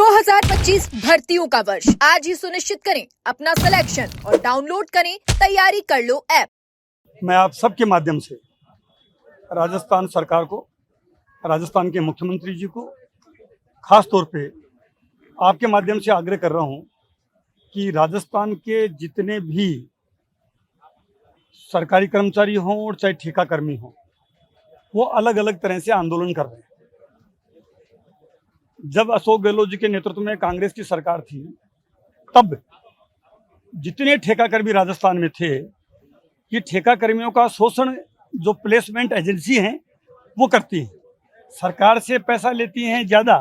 2025 भर्तियों का वर्ष आज ही सुनिश्चित करें अपना सिलेक्शन और डाउनलोड करें तैयारी कर लो ऐप। मैं आप सबके माध्यम से राजस्थान सरकार को, राजस्थान के मुख्यमंत्री जी को खास तौर पे आपके माध्यम से आग्रह कर रहा हूं कि राजस्थान के जितने भी सरकारी कर्मचारी हों और चाहे ठेका कर्मी हों, वो अलग अलग तरह से आंदोलन कर रहे हैं। जब अशोक गहलोत जी के नेतृत्व में कांग्रेस की सरकार थी, तब जितने ठेका कर्मी राजस्थान में थे, ये ठेका कर्मियों का शोषण जो प्लेसमेंट एजेंसी हैं वो करती हैं। सरकार से पैसा लेती हैं ज़्यादा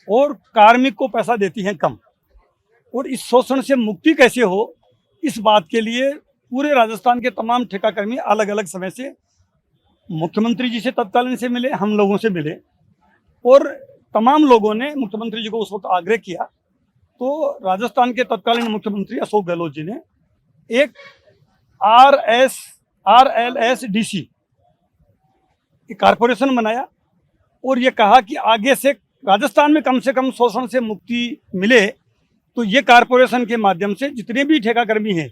और कार्मिक को पैसा देती हैं कम। और इस शोषण से मुक्ति कैसे हो, इस बात के लिए पूरे राजस्थान के तमाम ठेका कर्मी अलग अलग समय से मुख्यमंत्री जी से तत्कालीन से मिले, हम लोगों से मिले और तमाम लोगों ने मुख्यमंत्री जी को उस वक्त आग्रह किया। तो राजस्थान के तत्कालीन मुख्यमंत्री अशोक गहलोत जी ने एक RLSDC कारपोरेशन बनाया और ये कहा कि आगे से राजस्थान में कम से कम शोषण से मुक्ति मिले तो ये कारपोरेशन के माध्यम से जितने भी ठेका कर्मी हैं,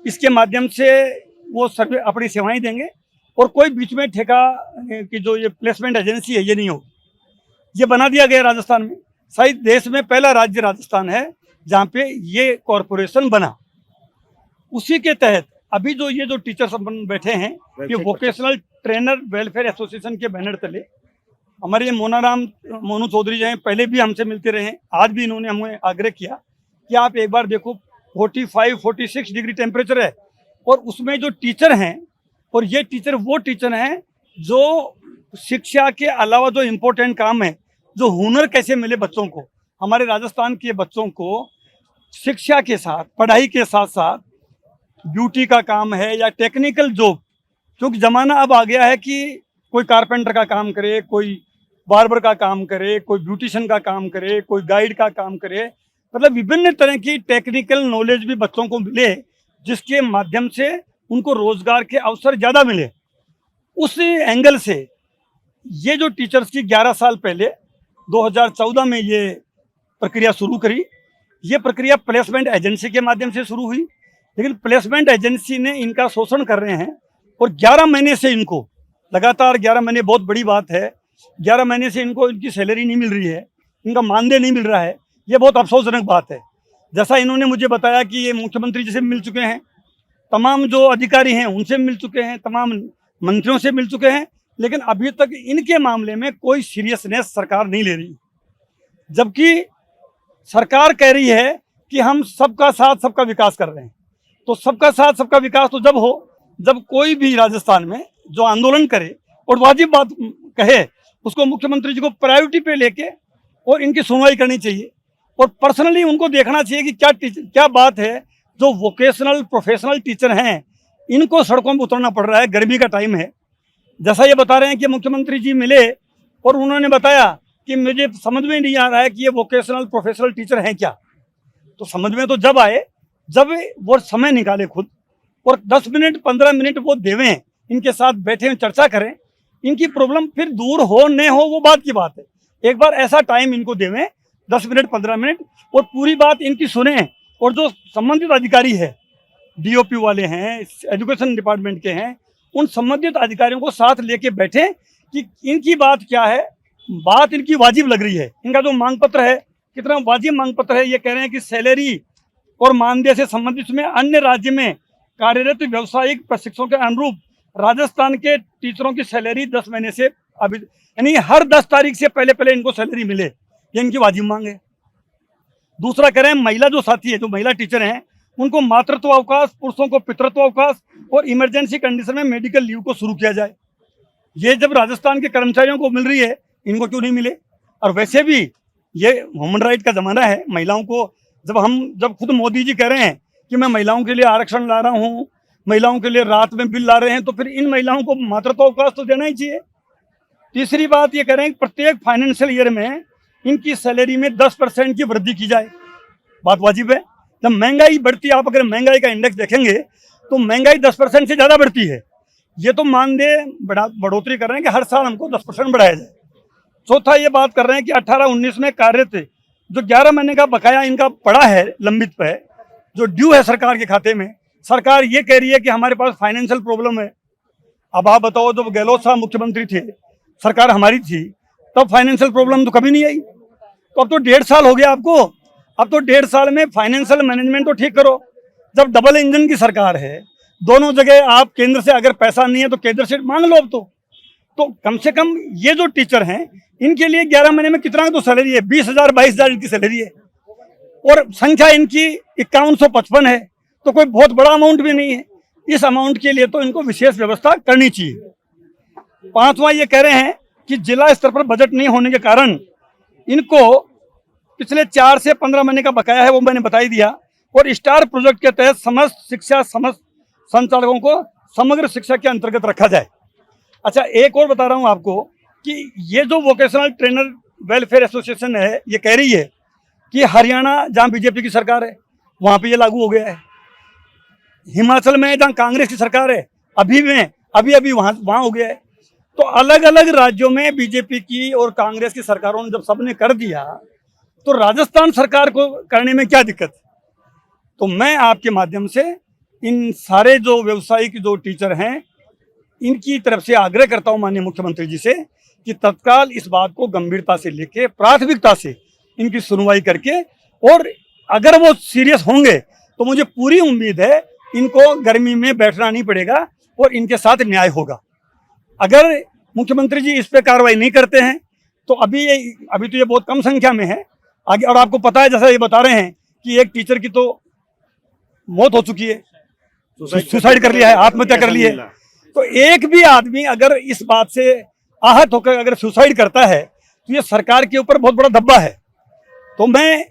इसके माध्यम से वो सर्वे अपनी सेवाएं देंगे और कोई बीच में ठेका की जो ये प्लेसमेंट एजेंसी है ये नहीं होगी। ये बना दिया गया राजस्थान में। शायद देश में पहला राज्य राजस्थान है जहाँ पे ये कॉरपोरेशन बना। उसी के तहत अभी जो टीचर्स बैठे हैं, ये वोकेशनल ट्रेनर वेलफेयर एसोसिएशन के बैनर तले हमारे ये मोनू चौधरी जी हैं, पहले भी हमसे मिलते रहे हैं। आज भी इन्होंने हमें आग्रह किया कि आप एक बार देखो 45-46 डिग्री टेम्परेचर है और उसमें जो टीचर हैं, और ये टीचर वो टीचर हैं जो शिक्षा के अलावा जो इम्पोर्टेंट काम है, जो हुनर कैसे मिले बच्चों को, हमारे राजस्थान के बच्चों को शिक्षा के साथ, पढ़ाई के साथ साथ ब्यूटी का काम है या टेक्निकल जॉब, क्योंकि ज़माना अब आ गया है कि कोई कारपेंटर का काम करे, कोई बार्बर का काम करे, कोई ब्यूटिशियन का काम करे, कोई गाइड का काम करे, मतलब विभिन्न तरह की टेक्निकल नॉलेज भी बच्चों को मिले, जिसके माध्यम से उनको रोजगार के अवसर ज़्यादा मिले। उस एंगल से ये जो टीचर्स की 11 साल पहले 2014 में ये प्रक्रिया शुरू करी, ये प्रक्रिया प्लेसमेंट एजेंसी के माध्यम से शुरू हुई, लेकिन प्लेसमेंट एजेंसी ने इनका शोषण कर रहे हैं और 11 महीने से इनको लगातार 11 महीने बहुत बड़ी बात है, 11 महीने से इनको इनकी सैलरी नहीं मिल रही है, इनका मानदेय नहीं मिल रहा है। ये बहुत अफसोसजनक बात है। जैसा इन्होंने मुझे बताया कि ये मुख्यमंत्री जी से मिल चुके हैं, तमाम जो अधिकारी हैं उनसे मिल चुके हैं, तमाम मंत्रियों से मिल चुके हैं, लेकिन अभी तक इनके मामले में कोई सीरियसनेस सरकार नहीं ले रही। जबकि सरकार कह रही है कि हम सबका साथ सबका विकास कर रहे हैं। तो सबका साथ सबका विकास तो जब हो जब कोई भी राजस्थान में जो आंदोलन करे और वाजिब बात कहे, उसको मुख्यमंत्री जी को प्रायोरिटी पे लेके और इनकी सुनवाई करनी चाहिए और पर्सनली उनको देखना चाहिए कि क्या बात है। जो वोकेशनल प्रोफेशनल टीचर हैं, इनको सड़कों पर उतरना पड़ रहा है, गर्मी का टाइम है। जैसा ये बता रहे हैं कि मुख्यमंत्री जी मिले और उन्होंने बताया कि मुझे समझ में नहीं आ रहा है कि ये वोकेशनल प्रोफेशनल टीचर हैं क्या। तो समझ में तो जब आए जब वो समय निकाले खुद और 10 मिनट 15 मिनट वो देवें, इनके साथ बैठे चर्चा करें, इनकी प्रॉब्लम फिर दूर हो न हो वो बात की बात है। एक बार ऐसा टाइम इनको देवें 10 मिनट 15 मिनट और पूरी बात इनकी सुने और जो संबंधित अधिकारी है, DOP वाले हैं, एजुकेशन डिपार्टमेंट के हैं, उन संबंधित अधिकारियों को साथ लेके बैठें कि इनकी बात क्या है, बात इनकी वाजिब लग रही है। इनका जो मांग पत्र है, कितना वाजिब मांग पत्र है। ये कह रहे हैं कि सैलरी और मानदेय से संबंधित में अन्य राज्य में कार्यरत व्यावसायिक प्रशिक्षण के अनुरूप राजस्थान के टीचरों की सैलरी 10 महीने से अभी, यानी हर 10 तारीख से पहले इनको सैलरी मिले, ये इनकी वाजिब मांग है। दूसरा कह रहे हैं महिला जो साथी है, जो महिला टीचर हैं, उनको मातृत्व अवकाश, पुरुषों को पितृत्व अवकाश और इमरजेंसी कंडीशन में मेडिकल लीव को शुरू किया जाए। ये जब राजस्थान के कर्मचारियों को मिल रही है, इनको क्यों नहीं मिले। और वैसे भी ये ह्यूमन राइट का ज़माना है। महिलाओं को जब खुद मोदी जी कह रहे हैं कि मैं महिलाओं के लिए आरक्षण ला रहा हूँ, महिलाओं के लिए रात में बिल ला रहे हैं, तो फिर इन महिलाओं को मातृत्व अवकाश तो देना ही चाहिए। तीसरी बात ये कह रहे हैं कि प्रत्येक फाइनेंशियल ईयर में इनकी सैलरी में 10% की वृद्धि की जाए। बात वाजिब है। जब महंगाई बढ़ती है, आप अगर महंगाई का इंडेक्स देखेंगे तो महंगाई 10% से ज़्यादा बढ़ती है। ये तो मानदेय बढ़ोतरी कर रहे हैं कि हर साल हमको 10% बढ़ाया जाए। चौथा ये बात कर रहे हैं कि 18-19 में कार्यरत जो 11 महीने का बकाया इनका पड़ा है लंबित पे, जो ड्यू है सरकार के खाते में, सरकार ये कह रही है कि हमारे पास फाइनेंशियल प्रॉब्लम है। अब आप बताओ, जब गहलोत साहब मुख्यमंत्री थे, सरकार हमारी थी, तब फाइनेंशियल प्रॉब्लम तो कभी नहीं आई। तो अब तो 1.5 साल हो गया आपको, अब तो 1.5 साल में फाइनेंशियल मैनेजमेंट तो ठीक करो। जब डबल इंजन की सरकार है, दोनों जगह आप केंद्र से अगर पैसा नहीं है तो केंद्र से मांग लो। अब तो कम से कम ये जो टीचर हैं, इनके लिए 11 महीने में कितना तो सैलरी है, 20,000 22,000 इनकी सैलरी है, और संख्या इनकी 5155 है, तो कोई बहुत बड़ा अमाउंट भी नहीं है। इस अमाउंट के लिए तो इनको विशेष व्यवस्था करनी चाहिए। 5वां ये कह रहे हैं कि जिला स्तर पर बजट नहीं होने के कारण इनको पिछले 4 से 15 महीने का बकाया है, वो मैंने बता ही दिया। और स्टार प्रोजेक्ट के तहत समस्त शिक्षा समस्त संचालकों को समग्र शिक्षा के अंतर्गत रखा जाए। अच्छा, एक और बता रहा हूं आपको कि ये जो वोकेशनल ट्रेनर वेलफेयर एसोसिएशन है, ये कह रही है कि हरियाणा जहां बीजेपी की सरकार है वहां पे ये लागू हो गया है, हिमाचल में जहां कांग्रेस की सरकार है अभी वहां हो गया है। तो अलग अलग राज्यों में बीजेपी की और कांग्रेस की सरकारों ने जब सबने कर दिया, तो राजस्थान सरकार को करने में क्या दिक्कत? तो मैं आपके माध्यम से इन सारे जो व्यवसायिक जो टीचर हैं, इनकी तरफ से आग्रह करता हूं माननीय मुख्यमंत्री जी से कि तत्काल इस बात को गंभीरता से लेके प्राथमिकता से इनकी सुनवाई करके, और अगर वो सीरियस होंगे तो मुझे पूरी उम्मीद है इनको गर्मी में बैठना नहीं पड़ेगा और इनके साथ न्याय होगा। अगर मुख्यमंत्री जी इस पे कार्रवाई नहीं करते हैं तो अभी तो ये बहुत कम संख्या में है आगे, और आपको पता है, जैसा ये बता रहे हैं कि एक टीचर की तो मौत हो चुकी है, सुसाइड कर लिया है, आत्महत्या कर ली है। तो एक भी आदमी अगर इस बात से आहत होकर अगर सुसाइड करता है तो ये सरकार के ऊपर बहुत बड़ा धब्बा है। तो मैं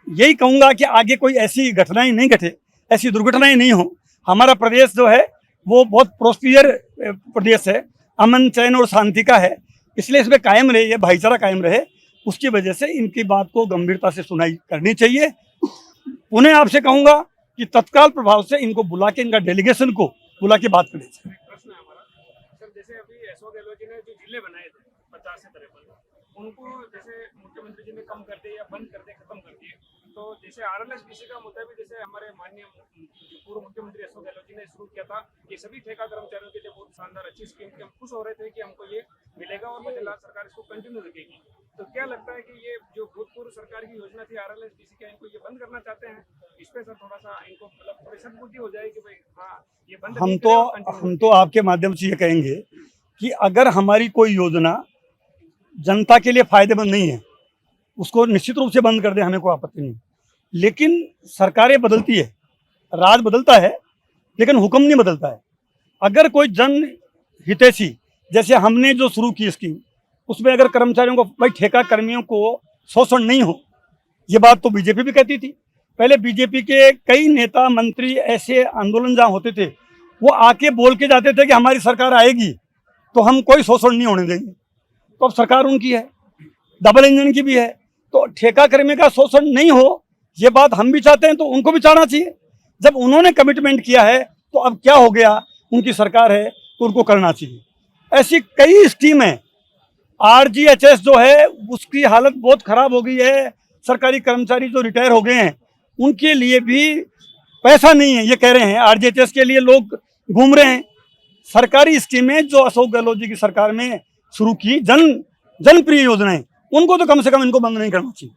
यही कहूंगा कि आगे कोई ऐसी घटनाएं नहीं घटे, ऐसी दुर्घटनाएं नहीं हो। हमारा प्रदेश जो है वो बहुत प्रोस्पियर प्रदेश है, अमन चैन और शांति का है, इसलिए इसमें कायम रहे, ये भाईचारा कायम रहे। उसकी वजह से इनकी बात को गंभीरता से सुनाई करनी चाहिए। पुनः आपसे कहूंगा कि तत्काल प्रभाव से इनको बुला के, इनका डेलीगेशन को बुला के बात करनी चाहिए। प्रश्न है हमारा सर, जैसे अभी अशोक गहलोत जी ने जो जिले बनाए थे 50 से 53, उनको जैसे मुख्यमंत्री जी ने कम कर दिए या बंद कर दिए, खत्म कर दिए, तो जैसे आरएलएसबीसी का मुताबिक जैसे हमारे माननीय पूर्व मुख्यमंत्री अशोक गहलोत जी ने शुरू किया था, ये सभी ठेका कर्मचारियों के लिए बहुत शानदार अच्छी स्कीम थी, हम खुश हो रहे थे कि हमको ये मिलेगा और बदलाव सरकार इसको कंटिन्यू रखेगी। तो क्या लगता है कि ये जो भूतपूर्व सरकार की योजना थी आरएलएसबीसी, क्या इनको ये बंद करना चाहते हैं? इस पे सर थोड़ा सा इनको मतलब थोड़ी सद्बुद्धि हो जाए कि भाई हाँ ये बंद। हम तो आपके माध्यम से ये कहेंगे कि अगर हमारी कोई योजना जनता के लिए फायदेमंद नहीं है, उसको निश्चित रूप से बंद कर दे, हमें कोई आपत्ति नहीं। लेकिन सरकारें बदलती है, राज बदलता है, लेकिन हुक्म नहीं बदलता है। अगर कोई जन हितैषी, जैसे हमने जो शुरू की स्कीम, उसमें अगर कर्मचारियों को, भाई ठेका कर्मियों को शोषण नहीं हो, ये बात तो बीजेपी भी कहती थी। पहले बीजेपी के कई नेता मंत्री ऐसे आंदोलन जहाँ होते थे, वो आके बोल के जाते थे कि हमारी सरकार आएगी तो हम कोई शोषण नहीं होने देंगे। तो अब सरकार उनकी है, डबल इंजन की भी है, तो ठेका कर्मी का शोषण नहीं हो, ये बात हम भी चाहते हैं, तो उनको भी चाहना चाहिए। जब उन्होंने कमिटमेंट किया है तो अब क्या हो गया, उनकी सरकार है तो उनको करना चाहिए। ऐसी कई स्कीमें, आरजीएचएस जो है उसकी हालत बहुत खराब हो गई है, सरकारी कर्मचारी जो रिटायर हो गए हैं उनके लिए भी पैसा नहीं है, ये कह रहे हैं। आरजीएचएस के लिए लोग घूम रहे हैं। सरकारी स्कीमें जो अशोक गहलोत जी की सरकार में शुरू की, जनप्रिय योजनाएं, उनको तो कम से कम इनको बंद नहीं करना चाहिए।